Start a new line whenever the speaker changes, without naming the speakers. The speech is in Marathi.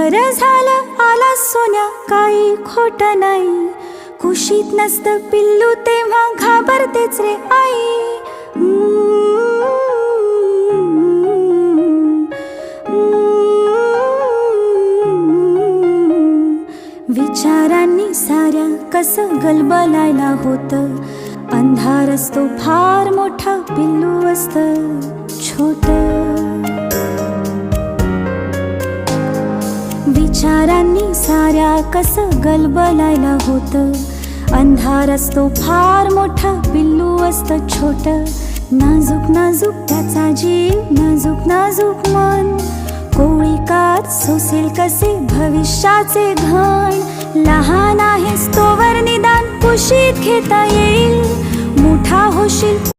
बरं झालं आला सोन्या, काही खोट नाही. कुशीत नसतं पिल्लू तेव्हा घाबरतेच रे आई. विचारांनी साऱ्या कसं गलबलायला होतं. अंधार असतो फार मोठा, पिल्लू असतं छोट. विचारांनी साऱ्या कसं गलबलायला होतं. अंधार असतो फार मोठा, पिल्लू असतं छोट. नाजूक नाजूक त्याचा जीव, नाजूक नाजूक मन. कोळी कात सोसेल कसे भविष्याचे घण. लहान आहेस तोवर निदान कुशीत घेता येईल. मोठा होशील